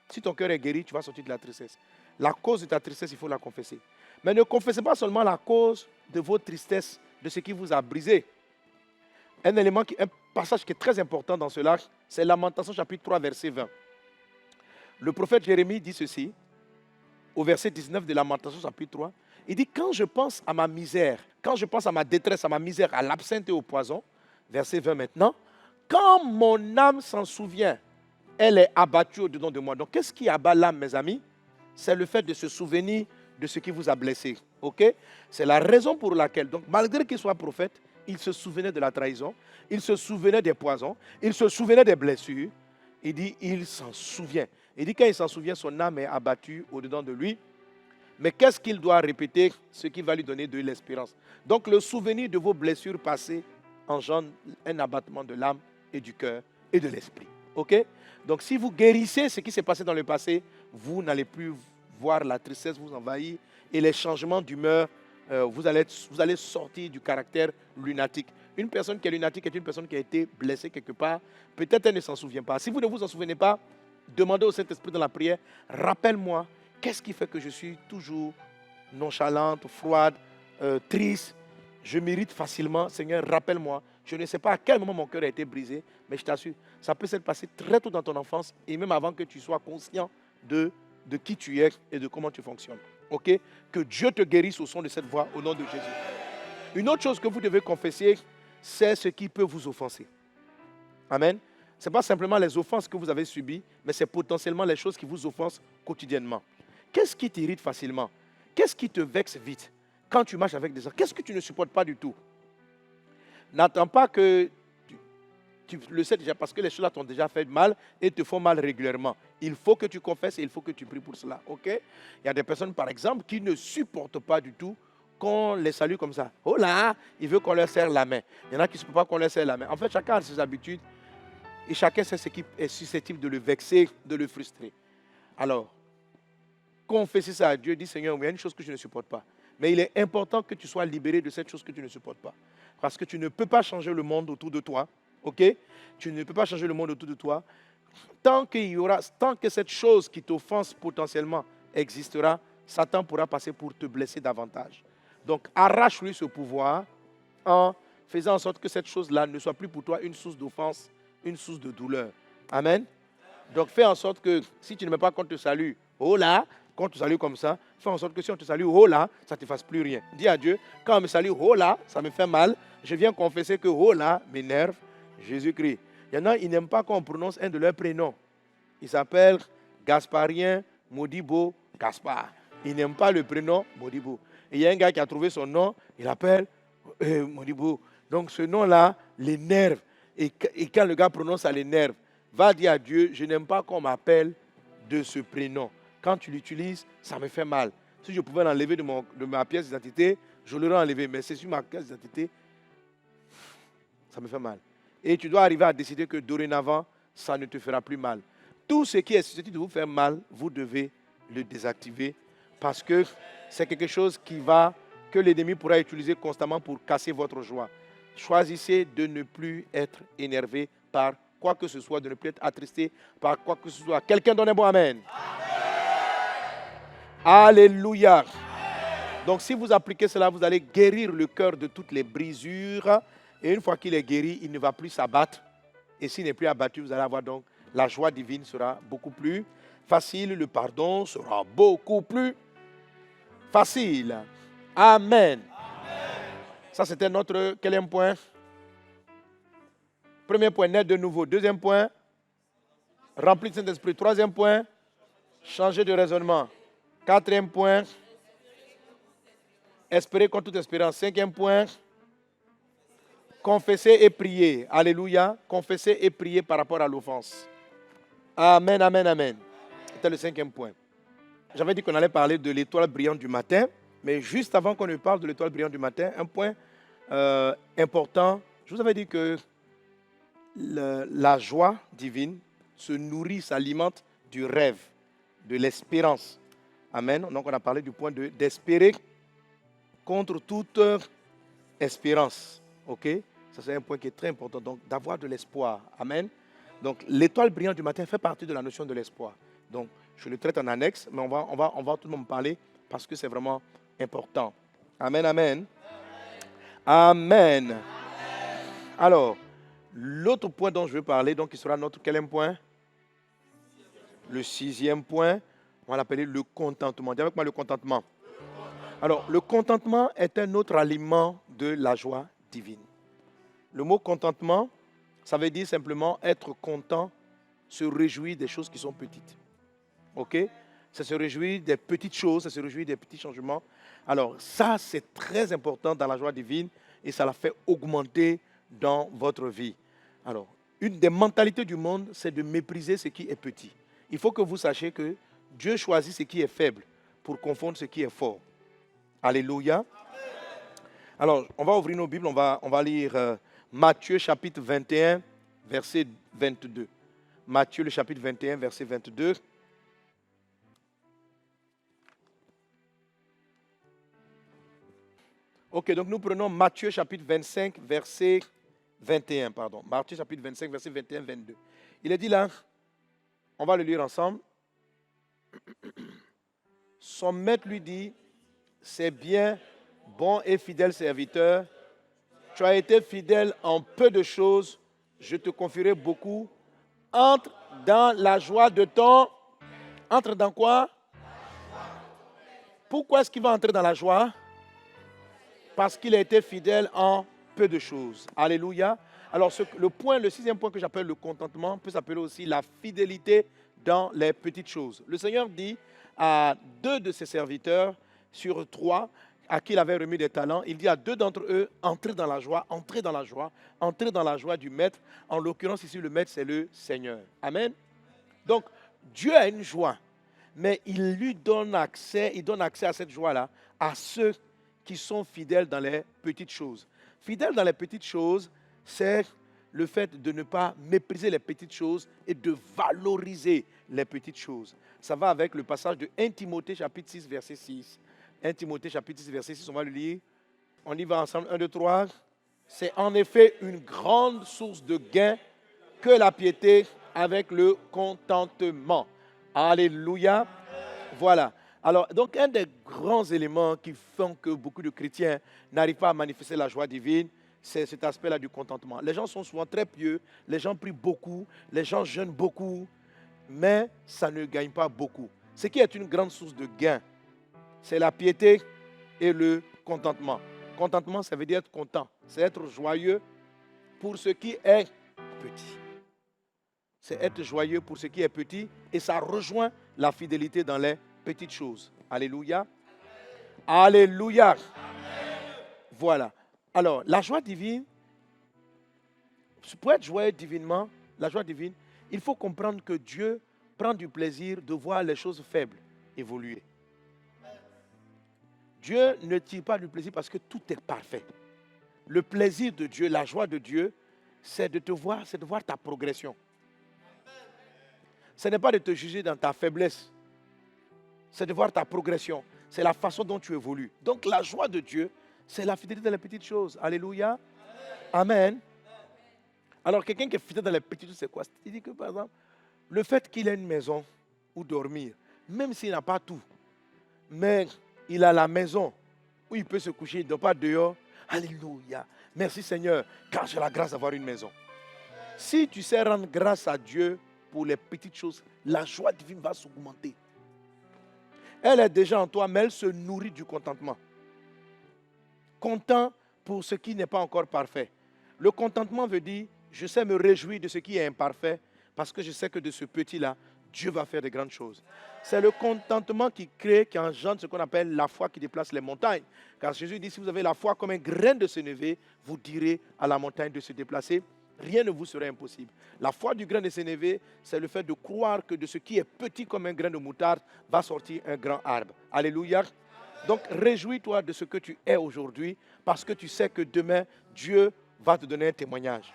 Si ton cœur est guéri, tu vas sortir de la tristesse. La cause de ta tristesse, il faut la confesser. Mais ne confessez pas seulement la cause de votre tristesse, de ce qui vous a brisé. Un passage qui est très important dans cela, c'est Lamentation chapitre 3, verset 20. Le prophète Jérémie dit ceci, au verset 19 de Lamentation chapitre 3. Il dit, quand je pense à ma misère, quand je pense à ma détresse, à ma misère, à l'absinthe et au poison, verset 20 maintenant, quand mon âme s'en souvient, elle est abattue au-dedans de moi. Donc, qu'est-ce qui abat l'âme, mes amis? C'est le fait de se souvenir de ce qui vous a blessé. Ok? C'est la raison pour laquelle, donc, malgré qu'il soit prophète, il se souvenait de la trahison, il se souvenait des poisons, il se souvenait des blessures. Il dit, il s'en souvient. Il dit, quand il s'en souvient, son âme est abattue au-dedans de lui. Mais qu'est-ce qu'il doit répéter? Ce qui va lui donner de l'espérance. Donc, le souvenir de vos blessures passées engendre un abattement de l'âme et du cœur et de l'esprit. Ok? Donc, si vous guérissez ce qui s'est passé dans le passé, vous n'allez plus voir la tristesse vous envahir et les changements d'humeur, vous allez sortir du caractère lunatique. Une personne qui est lunatique est une personne qui a été blessée quelque part. Peut-être elle ne s'en souvient pas. Si vous ne vous en souvenez pas, demandez au Saint-Esprit dans la prière, rappelle-moi, qu'est-ce qui fait que je suis toujours nonchalante, froide, triste? Je m'irrite facilement. Seigneur, rappelle-moi. Je ne sais pas à quel moment mon cœur a été brisé, mais je t'assure, ça peut s'être passé très tôt dans ton enfance et même avant que tu sois conscient de qui tu es et de comment tu fonctionnes. Ok? Que Dieu te guérisse au son de cette voix, au nom de Jésus. Une autre chose que vous devez confesser, c'est ce qui peut vous offenser. Amen. Ce n'est pas simplement les offenses que vous avez subies, mais c'est potentiellement les choses qui vous offensent quotidiennement. Qu'est-ce qui t'irrite facilement? Qu'est-ce qui te vexe vite quand tu marches avec des gens? Qu'est-ce que tu ne supportes pas du tout? N'attends pas que tu le sais déjà, parce que les choses-là t'ont déjà fait mal et te font mal régulièrement. Il faut que tu confesses et il faut que tu pries pour cela. Ok? Il y a des personnes, par exemple, qui ne supportent pas du tout qu'on les salue comme ça. Oh là, il veut qu'on leur serre la main. Il y en a qui ne supportent pas qu'on leur serre la main. En fait, chacun a ses habitudes et chacun sait ce qui est susceptible de le vexer, de le frustrer. Alors, confessez ça à Dieu, dis Seigneur, il y a une chose que je ne supporte pas. Mais il est important que tu sois libéré de cette chose que tu ne supportes pas. Parce que tu ne peux pas changer le monde autour de toi. Ok? Tu ne peux pas changer le monde autour de toi. Tant que cette chose qui t'offense potentiellement existera, Satan pourra passer pour te blesser davantage. Donc, arrache-lui ce pouvoir en faisant en sorte que cette chose-là ne soit plus pour toi une source d'offense, une source de douleur. Amen. Donc, fais en sorte que si tu ne mets pas qu'on te salue, oh là, qu'on te salue comme ça, fais en sorte que si on te salue, oh là, ça ne te fasse plus rien. Dis à Dieu, quand on me salue, oh là, ça me fait mal. Je viens confesser que oh là m'énerve. Jésus-Christ. Il y en a, ils n'aiment pas qu'on prononce un de leurs prénoms. Ils s'appellent Gasparien, Modibo, Gaspard. Ils n'aiment pas le prénom Modibo. Et il y a un gars qui a trouvé son nom, il appelle Modibo. Donc ce nom-là l'énerve. Et quand le gars prononce, ça l'énerve. Va dire à Dieu, je n'aime pas qu'on m'appelle de ce prénom. Quand tu l'utilises, ça me fait mal. Si je pouvais l'enlever de ma pièce d'identité, je l'aurais enlevé. Mais c'est sur ma pièce d'identité, ça me fait mal. Et tu dois arriver à décider que dorénavant, ça ne te fera plus mal. Tout ce qui est susceptible de vous faire mal, vous devez le désactiver parce que c'est quelque chose que l'ennemi pourra utiliser constamment pour casser votre joie. Choisissez de ne plus être énervé par quoi que ce soit, de ne plus être attristé par quoi que ce soit. Quelqu'un donne un bon amen. Alléluia. Amen. Donc si vous appliquez cela, vous allez guérir le cœur de toutes les brisures. Et une fois qu'il est guéri, il ne va plus s'abattre. Et s'il n'est plus abattu, vous allez avoir donc la joie divine sera beaucoup plus facile. Le pardon sera beaucoup plus facile. Amen. Amen. Ça, c'était notre quel point? Premier point, naître de nouveau. Deuxième point, rempli de Saint-Esprit. Troisième point, changer de raisonnement. Quatrième point, espérer contre toute espérance. Cinquième point, confesser et prier. Alléluia. Confesser et prier par rapport à l'offense. Amen, amen, amen. C'était le cinquième point. J'avais dit qu'on allait parler de l'étoile brillante du matin, mais juste avant qu'on ne parle de l'étoile brillante du matin, un point important. Je vous avais dit que la joie divine se nourrit, s'alimente du rêve, de l'espérance. Amen. Donc on a parlé du point d'espérer contre toute espérance. OK? Ça c'est un point qui est très important. Donc d'avoir de l'espoir. Amen. Donc l'étoile brillante du matin fait partie de la notion de l'espoir. Donc je le traite en annexe, mais on va tout de même parler parce que c'est vraiment important. Amen, amen. Amen. Alors, l'autre point dont je veux parler, donc, qui sera notre quel point? Le 6e point, on va l'appeler le contentement. Dis avec moi le contentement. Alors, le contentement est un autre aliment de la joie divine. Le mot contentement, ça veut dire simplement être content, se réjouir des choses qui sont petites. OK? Ça se réjouit des petites choses, ça se réjouit des petits changements. Alors, ça, c'est très important dans la joie divine et ça la fait augmenter dans votre vie. Alors, une des mentalités du monde, c'est de mépriser ce qui est petit. Il faut que vous sachiez que Dieu choisit ce qui est faible pour confondre ce qui est fort. Alléluia. Alors, on va ouvrir nos Bibles, on va lire Matthieu chapitre 21, verset 22. Matthieu le chapitre 21, verset 22. Ok, donc nous prenons Matthieu chapitre 25, verset 21, pardon. Matthieu chapitre 25, verset 21, 22. Il est dit là, on va le lire ensemble. Son maître lui dit, c'est bien, bon et fidèle serviteur. Tu as été fidèle en peu de choses, je te confierai beaucoup. Entre dans la joie de ton... Entre dans quoi? Pourquoi est-ce qu'il va entrer dans la joie? Parce qu'il a été fidèle en peu de choses. Alléluia. Alors, le 6e point que j'appelle le contentement peut s'appeler aussi la fidélité dans les petites choses. Le Seigneur dit à 2 de ses serviteurs sur 3 à qui il avait remis des talents, il dit à 2 d'entre eux, entrez dans la joie, entrez dans la joie, entrez dans la joie du Maître. En l'occurrence ici, le Maître, c'est le Seigneur. Amen. Donc, Dieu a une joie, mais il donne accès à cette joie-là à ceux qui sont fidèles dans les petites choses. Fidèles dans les petites choses, c'est le fait de ne pas mépriser les petites choses et de valoriser les petites choses. Ça va avec le passage de 1 Timothée chapitre 6, verset 6. 1 Timothée chapitre 6, verset 6, on va le lire. On y va ensemble, 1, 2, 3. C'est en effet une grande source de gain que la piété avec le contentement. Alléluia. Voilà. Alors, donc, un des grands éléments qui font que beaucoup de chrétiens n'arrivent pas à manifester la joie divine, c'est cet aspect-là du contentement. Les gens sont souvent très pieux, les gens prient beaucoup, les gens jeûnent beaucoup, mais ça ne gagne pas beaucoup. Ce qui est une grande source de gain, c'est la piété et le contentement. Contentement, ça veut dire être content, c'est être joyeux pour ce qui est petit. C'est être joyeux pour ce qui est petit et ça rejoint la fidélité dans les petites choses. Alléluia. Alléluia. Voilà. Alors, la joie divine, pour être joyeux divinement, la joie divine, il faut comprendre que Dieu prend du plaisir de voir les choses faibles évoluer. Dieu ne tire pas du plaisir parce que tout est parfait. Le plaisir de Dieu, la joie de Dieu, c'est de te voir, c'est de voir ta progression. Ce n'est pas de te juger dans ta faiblesse. C'est de voir ta progression. C'est la façon dont tu évolues. Donc la joie de Dieu, c'est la fidélité dans les petites choses. Alléluia. Amen. Alors quelqu'un qui est fidèle dans les petites choses, c'est quoi? Il dit que par exemple, le fait qu'il ait une maison où dormir, même s'il n'a pas tout, mais il a la maison où il peut se coucher, il ne dort pas dehors. Alléluia. Merci Seigneur, car j'ai la grâce d'avoir une maison. Si tu sais rendre grâce à Dieu pour les petites choses, la joie divine va s'augmenter. Elle est déjà en toi, mais elle se nourrit du contentement. Content pour ce qui n'est pas encore parfait. Le contentement veut dire, je sais me réjouir de ce qui est imparfait, parce que je sais que de ce petit-là, Dieu va faire de grandes choses. C'est le contentement qui crée, qui engendre ce qu'on appelle la foi qui déplace les montagnes. Car Jésus dit, si vous avez la foi comme un grain de sénévé, vous direz à la montagne de se déplacer. Rien ne vous sera impossible. La foi du grain de sénévé, c'est le fait de croire que de ce qui est petit comme un grain de moutarde va sortir un grand arbre. Alléluia. Donc, réjouis-toi de ce que tu es aujourd'hui parce que tu sais que demain, Dieu va te donner un témoignage.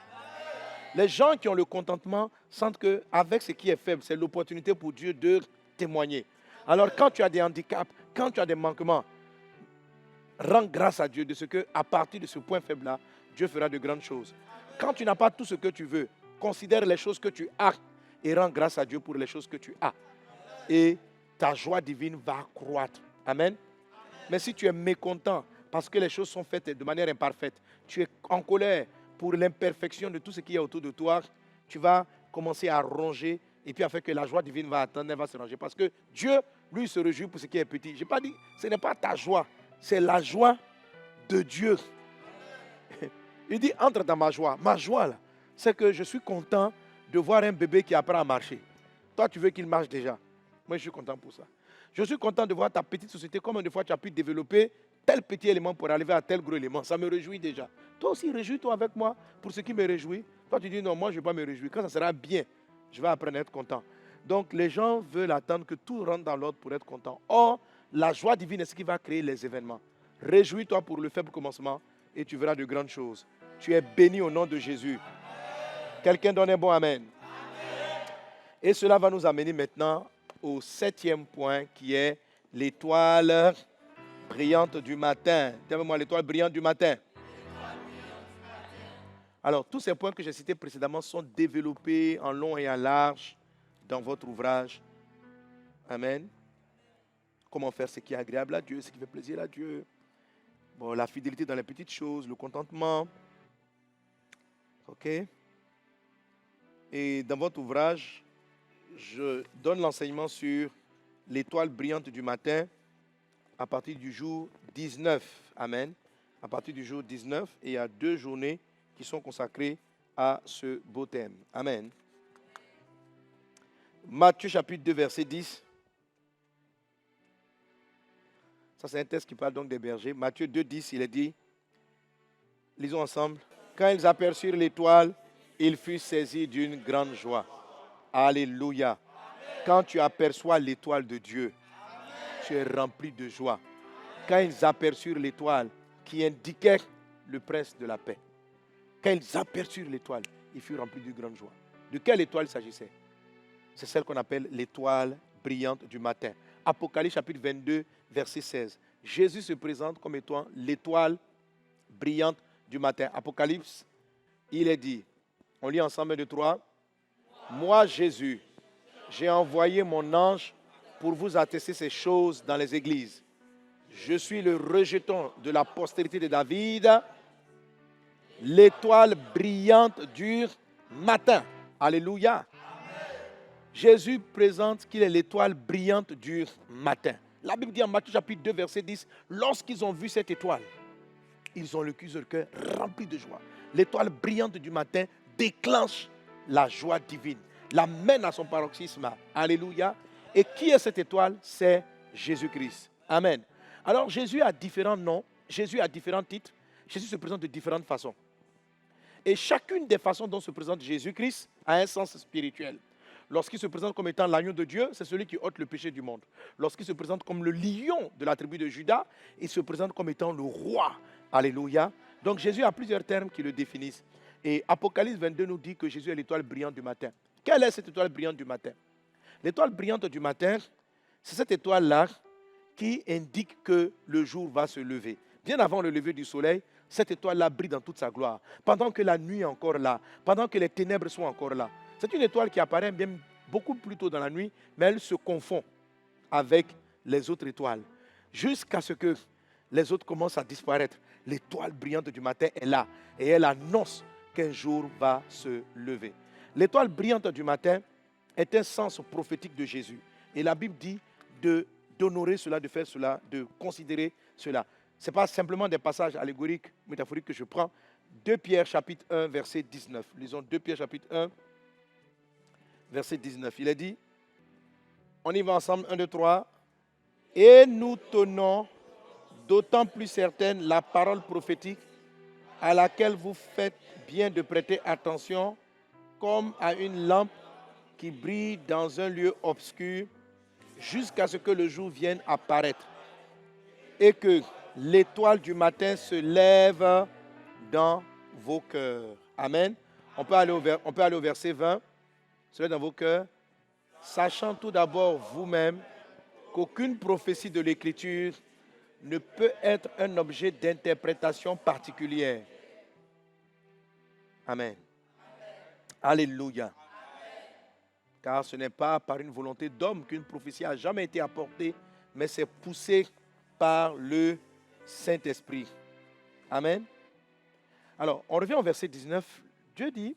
Les gens qui ont le contentement sentent qu'avec ce qui est faible, c'est l'opportunité pour Dieu de témoigner. Alors quand tu as des handicaps, quand tu as des manquements, rends grâce à Dieu de ce qu'à partir de ce point faible-là, Dieu fera de grandes choses. Quand tu n'as pas tout ce que tu veux, considère les choses que tu as et rends grâce à Dieu pour les choses que tu as. Et ta joie divine va croître. Amen. Mais si tu es mécontent parce que les choses sont faites de manière imparfaite, tu es en colère pour l'imperfection de tout ce qui est autour de toi, tu vas commencer à ronger et puis à faire que la joie divine va attendre, elle va se ranger. Parce que Dieu, lui, se réjouit pour ce qui est petit. Je n'ai pas dit, ce n'est pas ta joie, c'est la joie de Dieu. Il dit, entre dans ma joie. Ma joie, là, c'est que je suis content de voir un bébé qui apprend à marcher. Toi, tu veux qu'il marche déjà. Moi, je suis content pour ça. Je suis content de voir ta petite société, combien de fois tu as pu développer tel petit élément pour arriver à tel gros élément. Ça me réjouit déjà. Toi aussi, réjouis-toi avec moi pour ce qui me réjouit. Toi, tu dis, non, moi, je ne vais pas me réjouir. Quand ça sera bien, je vais apprendre à être content. Donc, les gens veulent attendre que tout rentre dans l'ordre pour être content. Or, la joie divine est ce qui va créer les événements. Réjouis-toi pour le faible commencement et tu verras de grandes choses. Tu es béni au nom de Jésus. Quelqu'un donne un bon amen. Et cela va nous amener maintenant au 7e point qui est l'étoile brillante du matin. Dis-moi l'étoile brillante du matin. Alors, tous ces points que j'ai cités précédemment sont développés en long et en large dans votre ouvrage. Amen. Comment faire ce qui est agréable à Dieu, ce qui fait plaisir à Dieu. Bon, la fidélité dans les petites choses, le contentement. OK? Et dans votre ouvrage, je donne l'enseignement sur l'étoile brillante du matin à partir du jour 19. Amen. À partir du jour 19, et il y a 2 journées qui sont consacrées à ce beau thème. Amen. Matthieu chapitre 2, verset 10. Ça, c'est un texte qui parle donc des bergers. Matthieu 2, 10, il est dit, lisons ensemble. Quand ils aperçurent l'étoile, ils furent saisis d'une grande joie. Alléluia. Quand tu aperçois l'étoile de Dieu, tu es rempli de joie. Quand ils aperçurent l'étoile qui indiquait le prince de la paix, quand ils aperçurent l'étoile, ils furent remplis de grande joie. De quelle étoile s'agissait? C'est celle qu'on appelle l'étoile brillante du matin. Apocalypse chapitre 22, verset 16. Jésus se présente comme étant l'étoile brillante du matin. Apocalypse, il est dit, on lit ensemble 1, 2, 3. Moi, Jésus, j'ai envoyé mon ange pour vous attester ces choses dans les églises. Je suis le rejeton de la postérité de David, l'étoile brillante du matin. Alléluia. Jésus présente qu'il est l'étoile brillante du matin. La Bible dit en Matthieu chapitre 2, verset 10, lorsqu'ils ont vu cette étoile, ils ont le cœur rempli de joie. L'étoile brillante du matin déclenche la joie divine, l'amène à son paroxysme. Alléluia. Et qui est cette étoile? C'est Jésus-Christ. Amen. Alors Jésus a différents noms, Jésus a différents titres, Jésus se présente de différentes façons. Et chacune des façons dont se présente Jésus-Christ a un sens spirituel. Lorsqu'il se présente comme étant l'agneau de Dieu, c'est celui qui ôte le péché du monde. Lorsqu'il se présente comme le lion de la tribu de Juda, il se présente comme étant le roi. Alléluia. Donc Jésus a plusieurs termes qui le définissent. Et Apocalypse 22 nous dit que Jésus est l'étoile brillante du matin. Quelle est cette étoile brillante du matin? L'étoile brillante du matin, c'est cette étoile-là qui indique que le jour va se lever. Bien avant le lever du soleil, cette étoile-là brille dans toute sa gloire. Pendant que la nuit est encore là, pendant que les ténèbres sont encore là. C'est une étoile qui apparaît bien beaucoup plus tôt dans la nuit, mais elle se confond avec les autres étoiles. Jusqu'à ce que les autres commencent à disparaître. L'étoile brillante du matin est là et elle annonce qu'un jour va se lever. L'étoile brillante du matin est un sens prophétique de Jésus. Et la Bible dit d'honorer cela, de faire cela, de considérer cela. Ce n'est pas simplement des passages allégoriques, métaphoriques que je prends. 2 Pierre chapitre 1, verset 19. Lisons 2 Pierre chapitre 1, verset 19. Il est dit, on y va ensemble, 1, 2, 3. Et nous tenons d'autant plus certaine la parole prophétique à laquelle vous faites bien de prêter attention comme à une lampe qui brille dans un lieu obscur jusqu'à ce que le jour vienne apparaître et que l'étoile du matin se lève dans vos cœurs. Amen. On peut aller au verset 20. Cela dans vos cœurs. Sachant tout d'abord vous-même qu'aucune prophétie de l'Écriture ne peut être un objet d'interprétation particulière. Amen. Alléluia. Car ce n'est pas par une volonté d'homme qu'une prophétie a jamais été apportée, mais c'est poussé par le Saint-Esprit. Amen. Alors, on revient au verset 19. Dieu dit,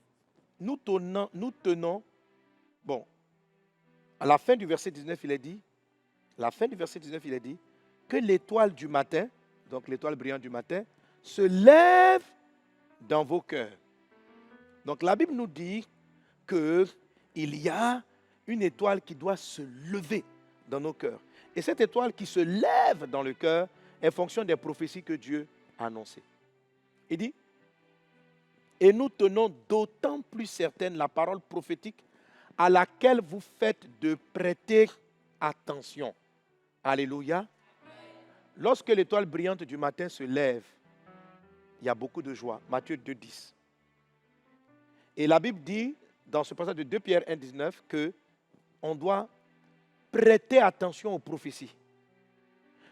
nous tenons, bon, à la fin du verset 19, il est dit, que l'étoile du matin, donc l'étoile brillante du matin, se lève dans vos cœurs. Donc la Bible nous dit qu'il y a une étoile qui doit se lever dans nos cœurs. Et cette étoile qui se lève dans le cœur est fonction des prophéties que Dieu a annoncées. Il dit, et nous tenons d'autant plus certaine la parole prophétique à laquelle vous faites de prêter attention. Alléluia. Lorsque l'étoile brillante du matin se lève, il y a beaucoup de joie. Matthieu 2,10. Et la Bible dit, dans ce passage de 2 Pierre 1,19, qu'on doit prêter attention aux prophéties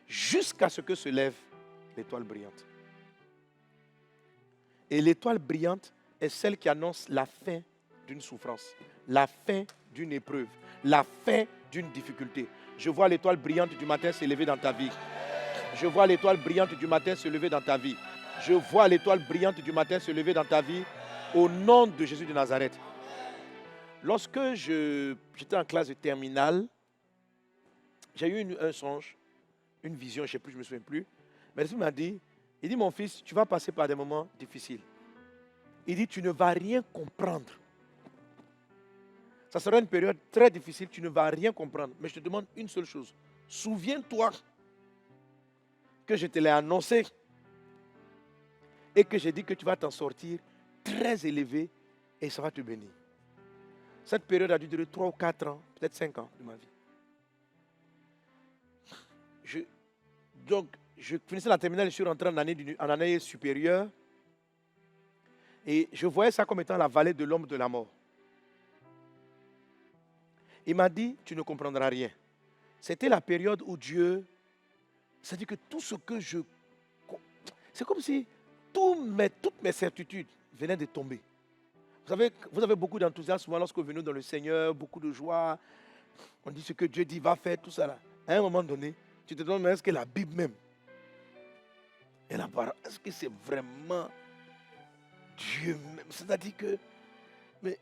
jusqu'à ce que se lève l'étoile brillante. Et l'étoile brillante est celle qui annonce la fin d'une souffrance, la fin d'une épreuve, la fin d'une difficulté. Je vois l'étoile brillante du matin se lever dans ta vie. Je vois l'étoile brillante du matin se lever dans ta vie. Je vois l'étoile brillante du matin se lever dans ta vie au nom de Jésus de Nazareth. Lorsque j'étais en classe de terminale, j'ai eu un songe, une vision, je ne sais plus, je ne me souviens plus. Mais l'Esprit m'a dit, il dit, mon fils, tu vas passer par des moments difficiles. Il dit, tu ne vas rien comprendre. Ça sera une période très difficile, tu ne vas rien comprendre. Mais je te demande une seule chose. Souviens-toi que je te l'ai annoncé et que j'ai dit que tu vas t'en sortir très élevé et ça va te bénir. Cette période a dû durer 3 ou 4 ans, peut-être 5 ans de ma vie. Donc, je finissais la terminale, je suis rentré en année supérieure et je voyais ça comme étant la vallée de l'ombre de la mort. Il m'a dit, tu ne comprendras rien. C'était la période où Dieu, c'est-à-dire que tout ce que c'est comme si toutes mes certitudes venaient de tomber. Vous avez beaucoup d'enthousiasme lorsque vous venez dans le Seigneur, beaucoup de joie. On dit ce que Dieu dit, va faire, tout ça là. À un moment donné, tu te demandes, mais est-ce que la Bible même, est-ce que c'est vraiment Dieu même? C'est-à-dire que, mais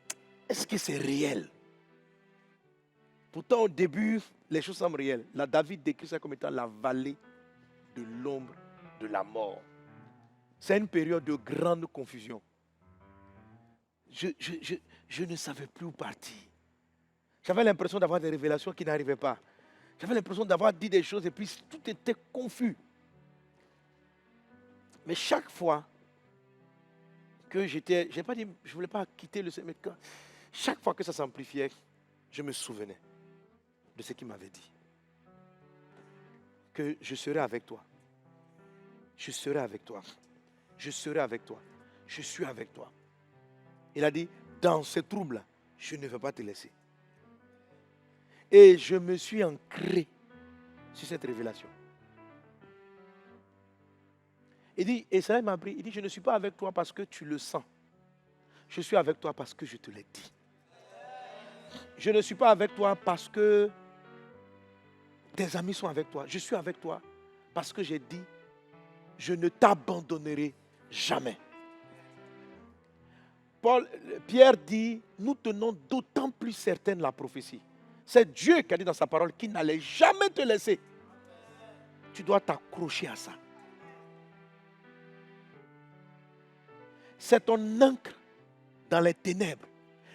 est-ce que c'est réel? Pourtant, au début, les choses semblent réelles. La David décrit ça comme étant la vallée de l'ombre de la mort. C'est une période de grande confusion. Je ne savais plus où partir. J'avais l'impression d'avoir des révélations qui n'arrivaient pas. J'avais l'impression d'avoir dit des choses et puis tout était confus. Mais chaque fois que je ne voulais pas quitter le Seigneur, mais chaque fois que ça s'amplifiait, je me souvenais de ce qu'il m'avait dit. Que je serai avec toi. Je serai avec toi. Je serai avec toi. Je suis avec toi. Il a dit, dans ce trouble-là, je ne vais pas te laisser. Et je me suis ancré sur cette révélation. Il dit, et ça m'a appris, il dit, je ne suis pas avec toi parce que tu le sens. Je suis avec toi parce que je te l'ai dit. Je ne suis pas avec toi parce que tes amis sont avec toi. Je suis avec toi parce que j'ai dit, je ne t'abandonnerai jamais. Pierre dit, nous tenons d'autant plus certaine la prophétie. C'est Dieu qui a dit dans sa parole qu'il n'allait jamais te laisser. Tu dois t'accrocher à ça. C'est ton encre dans les ténèbres.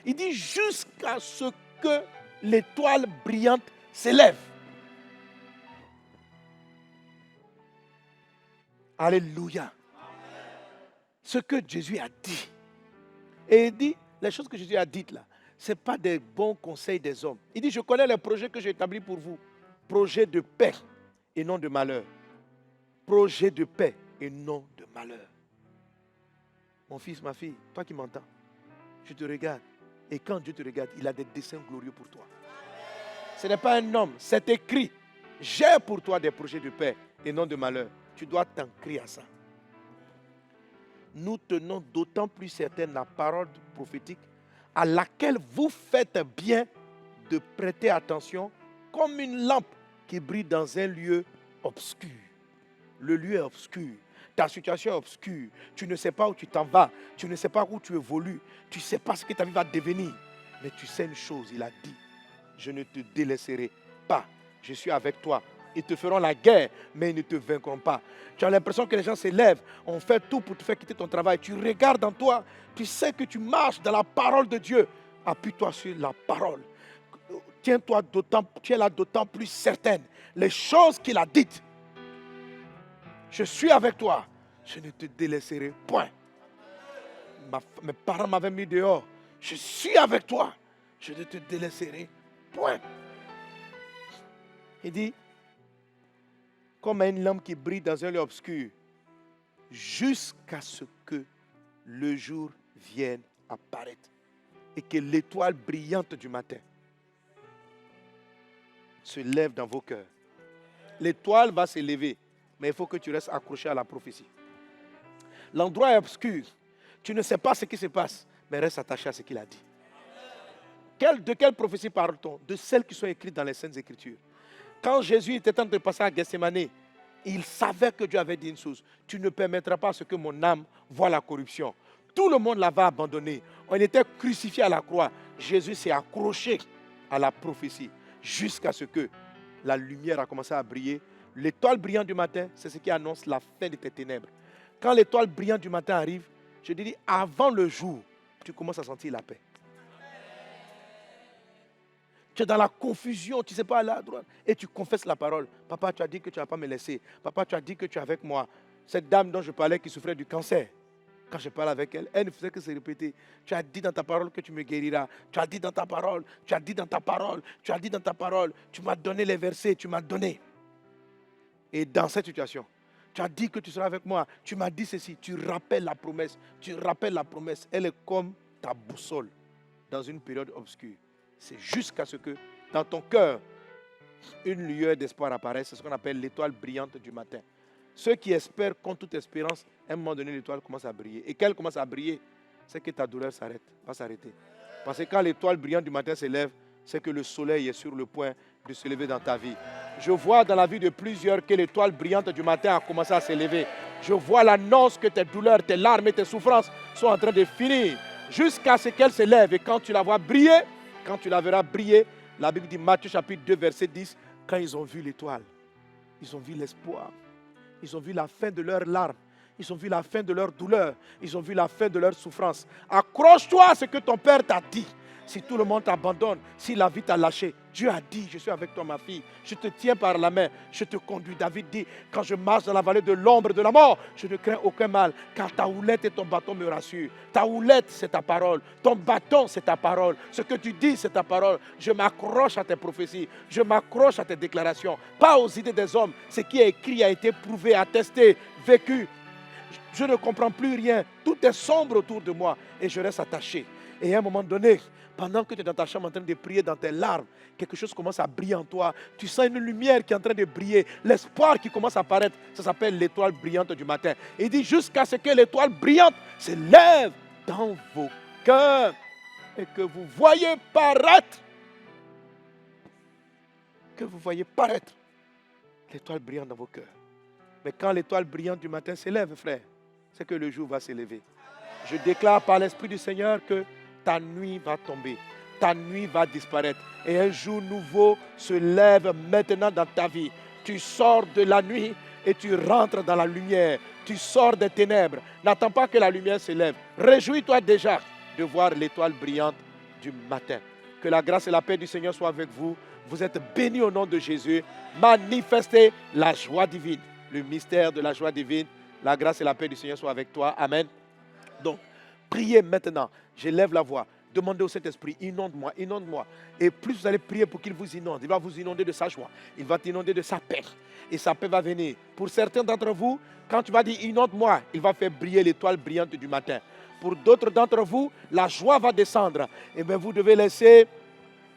Il dit jusqu'à ce que l'étoile brillante s'élève. Alléluia. Ce que Jésus a dit. Et il dit, les choses que Jésus a dites là, ce n'est pas des bons conseils des hommes. Il dit, je connais les projets que j'ai établis pour vous. Projets de paix et non de malheur. Projets de paix et non de malheur. Mon fils, ma fille, toi qui m'entends, Je te regarde. Et quand Dieu te regarde, il a des desseins glorieux pour toi. Ce n'est pas un homme, c'est écrit. J'ai pour toi des projets de paix et non de malheur. Tu dois t'ancrer à ça. Nous tenons d'autant plus certaine la parole prophétique à laquelle vous faites bien de prêter attention comme une lampe qui brille dans un lieu obscur. Le lieu est obscur. Ta situation est obscure. Tu ne sais pas où tu t'en vas. Tu ne sais pas où tu évolues. Tu ne sais pas ce que ta vie va devenir. Mais tu sais une chose, il a dit, je ne te délaisserai pas. Je suis avec toi. Ils te feront la guerre, mais ils ne te vaincront pas. Tu as l'impression que les gens se lèvent, on fait tout pour te faire quitter ton travail. Tu regardes en toi, tu sais que tu marches dans la parole de Dieu. Appuie-toi sur la parole. Tiens-la d'autant plus certaine. Les choses qu'il a dites. Je suis avec toi. Je ne te délaisserai point. Mes parents m'avaient mis dehors. Je suis avec toi. Je ne te délaisserai point. Il dit, comme une lampe qui brille dans un lieu obscur, jusqu'à ce que le jour vienne apparaître et que l'étoile brillante du matin se lève dans vos cœurs. L'étoile va se lever, mais il faut que tu restes accroché à la prophétie. L'endroit est obscur. Tu ne sais pas ce qui se passe, mais reste attaché à ce qu'il a dit. De quelle prophétie parle-t-on? De celles qui sont écrites dans les Saintes Écritures. Quand Jésus était en train de passer à Gethsémane, il savait que Dieu avait dit une chose. Tu ne permettras pas à ce que mon âme voie la corruption. Tout le monde l'avait abandonné. On était crucifié à la croix. Jésus s'est accroché à la prophétie jusqu'à ce que la lumière a commencé à briller. L'étoile brillante du matin, c'est ce qui annonce la fin de tes ténèbres. Quand l'étoile brillante du matin arrive, je te dis, avant le jour, tu commences à sentir la paix. Tu es dans la confusion, tu ne sais pas aller à droite. Et tu confesses la parole. Papa, tu as dit que tu ne vas pas me laisser. Papa, tu as dit que tu es avec moi. Cette dame dont je parlais qui souffrait du cancer, quand je parlais avec elle, elle ne faisait que se répéter. Tu as dit dans ta parole que tu me guériras. Tu as dit dans ta parole. Tu as dit dans ta parole. Tu as dit dans ta parole. Tu m'as donné les versets. Tu m'as donné. Et dans cette situation, tu as dit que tu seras avec moi. Tu m'as dit ceci. Tu rappelles la promesse. Tu rappelles la promesse. Elle est comme ta boussole dans une période obscure. C'est jusqu'à ce que dans ton cœur, une lueur d'espoir apparaisse. C'est ce qu'on appelle l'étoile brillante du matin. Ceux qui espèrent contre toute espérance, à un moment donné, l'étoile commence à briller. Et quand elle commence à briller, c'est que ta douleur va s'arrêter. Parce que quand l'étoile brillante du matin se lève, c'est que le soleil est sur le point de se lever dans ta vie. Je vois dans la vie de plusieurs que l'étoile brillante du matin a commencé à se lever. Je vois l'annonce que tes douleurs, tes larmes et tes souffrances sont en train de finir jusqu'à ce qu'elle se lève. Et quand tu la vois briller, quand tu la verras briller, la Bible dit, Matthieu chapitre 2, verset 10, quand ils ont vu l'étoile, ils ont vu l'espoir. Ils ont vu la fin de leurs larmes. Ils ont vu la fin de leur douleur. Ils ont vu la fin de leur souffrance. Accroche-toi à ce que ton Père t'a dit. Si tout le monde t'abandonne, si la vie t'a lâché, Dieu a dit, je suis avec toi ma fille. Je te tiens par la main, je te conduis. David dit, quand je marche dans la vallée de l'ombre de la mort, je ne crains aucun mal, car ta houlette et ton bâton me rassurent. Ta houlette, c'est ta parole. Ton bâton, c'est ta parole. Ce que tu dis, c'est ta parole. Je m'accroche à tes prophéties. Je m'accroche à tes déclarations. Pas aux idées des hommes. Ce qui est écrit a été prouvé, attesté, vécu. Je ne comprends plus rien. Tout est sombre autour de moi et je reste attaché. Et à un moment donné, pendant que tu es dans ta chambre en train de prier dans tes larmes, quelque chose commence à briller en toi. Tu sens une lumière qui est en train de briller. L'espoir qui commence à apparaître, ça s'appelle l'étoile brillante du matin. Il dit jusqu'à ce que l'étoile brillante se lève dans vos cœurs et que vous voyez paraître. Que vous voyez paraître l'étoile brillante dans vos cœurs. Mais quand l'étoile brillante du matin s'élève, frère, c'est que le jour va s'élever. Je déclare par l'Esprit du Seigneur que ta nuit va tomber, ta nuit va disparaître. Et un jour nouveau se lève maintenant dans ta vie. Tu sors de la nuit et tu rentres dans la lumière. Tu sors des ténèbres. N'attends pas que la lumière se lève. Réjouis-toi déjà de voir l'étoile brillante du matin. Que la grâce et la paix du Seigneur soient avec vous. Vous êtes bénis au nom de Jésus. Manifestez la joie divine. Le mystère de la joie divine. La grâce et la paix du Seigneur soient avec toi. Amen. Donc, priez maintenant. Je lève la voix. Demandez au Saint-Esprit, inonde-moi, inonde-moi. Et plus vous allez prier pour qu'il vous inonde, il va vous inonder de sa joie. Il va t'inonder de sa paix. Et sa paix va venir. Pour certains d'entre vous, quand tu vas dire inonde-moi, il va faire briller l'étoile brillante du matin. Pour d'autres d'entre vous, la joie va descendre. Et bien, vous devez laisser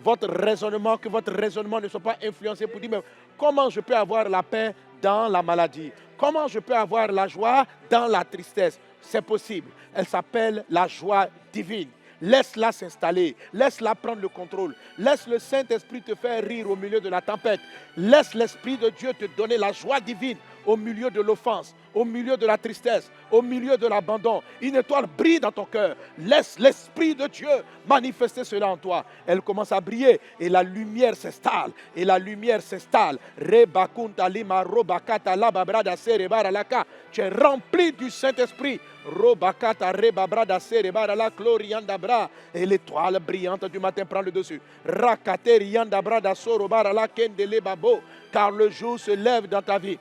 votre raisonnement, que votre raisonnement ne soit pas influencé pour dire, mais comment je peux avoir la paix dans la maladie? Comment je peux avoir la joie dans la tristesse? C'est possible. Elle s'appelle la joie divine. Laisse-la s'installer. Laisse-la prendre le contrôle. Laisse le Saint-Esprit te faire rire au milieu de la tempête. Laisse l'Esprit de Dieu te donner la joie divine au milieu de l'offense, au milieu de la tristesse, au milieu de l'abandon. Une étoile brille dans ton cœur. Laisse l'Esprit de Dieu manifester cela en toi. Elle commence à briller et la lumière s'installe. Et la lumière s'installe. Tu es rempli du Saint-Esprit. Et l'étoile brillante du matin prend le dessus. Car le jour se lève dans ta vie.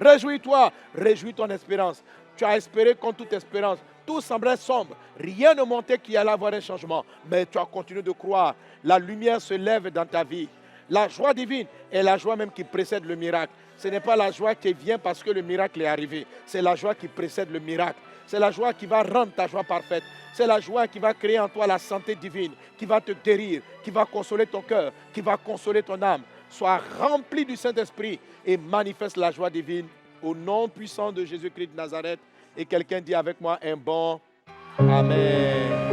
Réjouis-toi, réjouis ton espérance. Tu as espéré contre toute espérance. Tout semblait sombre. Rien ne montait qu'il y allait avoir un changement. Mais tu as continué de croire. La lumière se lève dans ta vie. La joie divine est la joie même qui précède le miracle. Ce n'est pas la joie qui vient parce que le miracle est arrivé. C'est la joie qui précède le miracle. C'est la joie qui va rendre ta joie parfaite. C'est la joie qui va créer en toi la santé divine, qui va te guérir, qui va consoler ton cœur, qui va consoler ton âme. Sois rempli du Saint-Esprit et manifeste la joie divine au nom puissant de Jésus-Christ de Nazareth. Et quelqu'un dit avec moi un bon Amen.